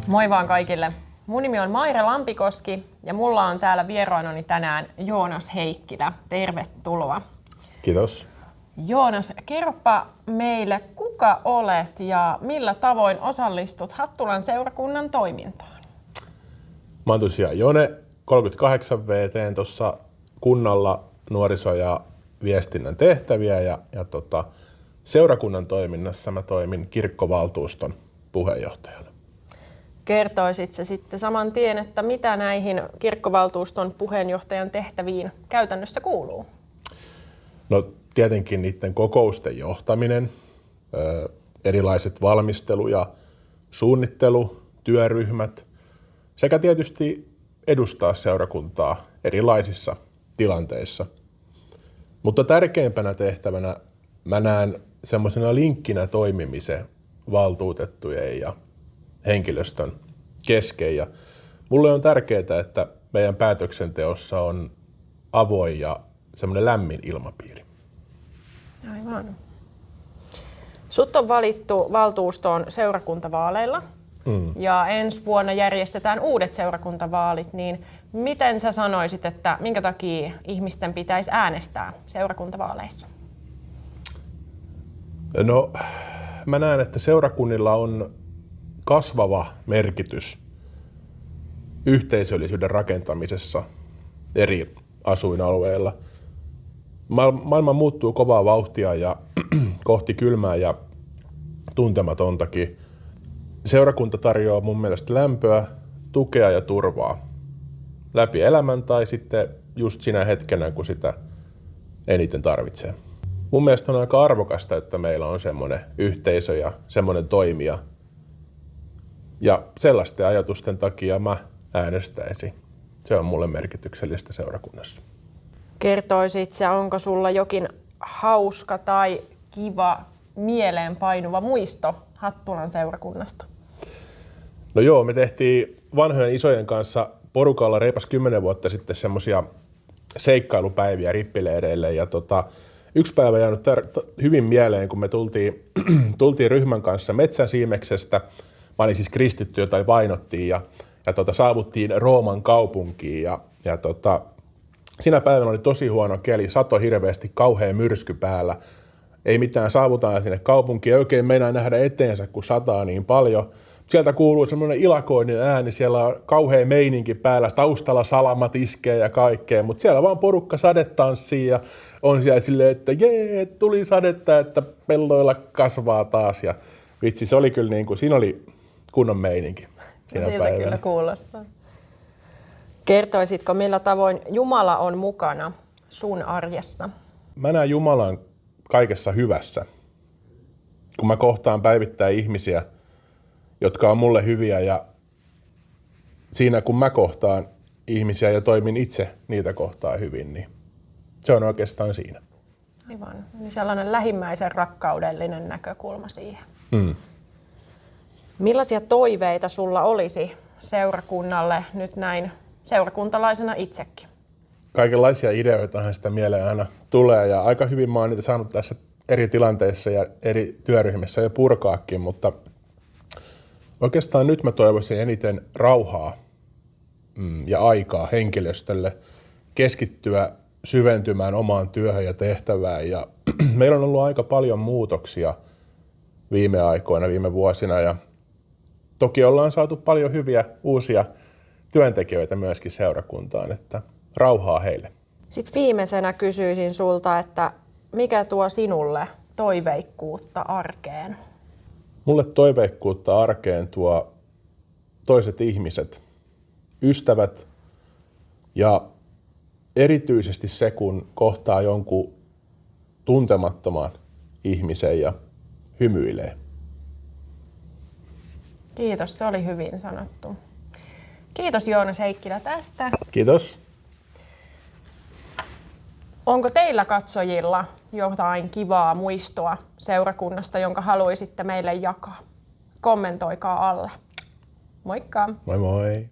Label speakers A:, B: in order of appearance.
A: Moi vaan kaikille. Mun nimi on Maire Lampikoski ja mulla on täällä vieraanani tänään Joonas Heikkilä. Tervetuloa.
B: Kiitos.
A: Joonas, kerropa meille, kuka olet ja millä tavoin osallistut Hattulan seurakunnan toimintaan?
B: Mä oon tosiaan Jone, 38V, teen tuossa kunnalla nuoriso- ja viestinnän tehtäviä ja seurakunnan toiminnassa mä toimin kirkkovaltuuston puheenjohtajana.
A: Kertoisit se sitten saman tien, että mitä näihin kirkkovaltuuston puheenjohtajan tehtäviin käytännössä kuuluu?
B: No tietenkin niiden kokousten johtaminen, erilaiset valmistelu- ja suunnittelutyöryhmät sekä tietysti edustaa seurakuntaa erilaisissa tilanteissa. Mutta tärkeimpänä tehtävänä mä näen semmoisena linkkinä toimimisen valtuutettujen ja henkilöstön kesken. Ja mulle on tärkeää, että meidän päätöksenteossa on avoin ja semmoinen lämmin ilmapiiri.
A: Aivan. Sut on valittu valtuustoon seurakuntavaaleilla ja ensi vuonna järjestetään uudet seurakuntavaalit, niin miten sä sanoisit, että minkä takia ihmisten pitäisi äänestää seurakuntavaaleissa?
B: No, mä näen, että seurakunnilla on kasvava merkitys yhteisöllisyyden rakentamisessa eri asuinalueilla. Maailma muuttuu kovaa vauhtia ja kohti kylmää ja tuntematontakin. Seurakunta tarjoaa mun mielestä lämpöä, tukea ja turvaa läpi elämän tai sitten just siinä hetkenä, kun sitä eniten tarvitsee. Mun mielestä on aika arvokasta, että meillä on semmoinen yhteisö ja semmoinen toimija. Ja sellaisten ajatusten takia mä äänestäisin. Se on mulle merkityksellistä seurakunnassa.
A: Kertoisit sä, onko sulla jokin hauska tai kiva, mieleenpainuva muisto Hattulan seurakunnasta?
B: No joo, me tehtiin vanhojen isojen kanssa porukalla reipas 10 vuotta sitten semmosia seikkailupäiviä rippileireille. Ja yksi päivä jäänyt hyvin mieleen, kun me tultiin ryhmän kanssa Metsän Siimeksestä. Mä olin siis kristitty, jota vainottiin ja saavuttiin Rooman kaupunkiin. Ja sinä päivänä oli tosi huono keli, sato hirveästi, kauhea myrsky päällä. Ei mitään, saavutaan sinne kaupunkiin, ei oikein meinaa nähdä eteensä, kun sataa niin paljon. Sieltä kuuluu semmoinen ilakoinen ääni, siellä on kauhea meininki päällä, taustalla salamat iskee ja kaikkea, mutta siellä vaan porukka sadetanssii ja on siellä silleen, että jee, tuli sadetta, että pelloilla kasvaa taas. Ja vitsi, se oli kyllä niin kuin, siinä oli kunnon meininki siinä
A: siltä
B: päivänä.
A: Kyllä kuulostaa. Kertoisitko, millä tavoin Jumala on mukana sun arjessa?
B: Mä näen Jumalan kaikessa hyvässä, kun mä kohtaan päivittäin ihmisiä, jotka on mulle hyviä ja siinä kun mä kohtaan ihmisiä ja toimin itse niitä kohtaan hyvin, niin se on oikeastaan siinä.
A: Aivan. Eli sellainen lähimmäisen rakkaudellinen näkökulma siihen. Millaisia toiveita sulla olisi seurakunnalle nyt näin seurakuntalaisena itsekin?
B: Kaikenlaisia ideoitahan sitä mieleen aina tulee ja aika hyvin mä oon niitä saanut tässä eri tilanteissa ja eri työryhmissä jo purkaakin, mutta oikeastaan nyt mä toivoisin eniten rauhaa ja aikaa henkilöstölle keskittyä syventymään omaan työhön ja tehtävään. Ja meillä on ollut aika paljon muutoksia viime aikoina, viime vuosina ja toki ollaan saatu paljon hyviä uusia työntekijöitä myöskin seurakuntaan, että rauhaa heille.
A: Sitten viimeisenä kysyisin sulta, että mikä tuo sinulle toiveikkuutta arkeen?
B: Mulle toiveikkuutta arkeen tuo toiset ihmiset, ystävät ja erityisesti se, kun kohtaa jonkun tuntemattoman ihmisen ja hymyilee.
A: Kiitos, se oli hyvin sanottu. Kiitos Joonas Heikkilä tästä.
B: Kiitos.
A: Onko teillä katsojilla jotain kivaa muistoa seurakunnasta, jonka haluaisitte meille jakaa? Kommentoikaa alle. Moikka!
B: Moi moi!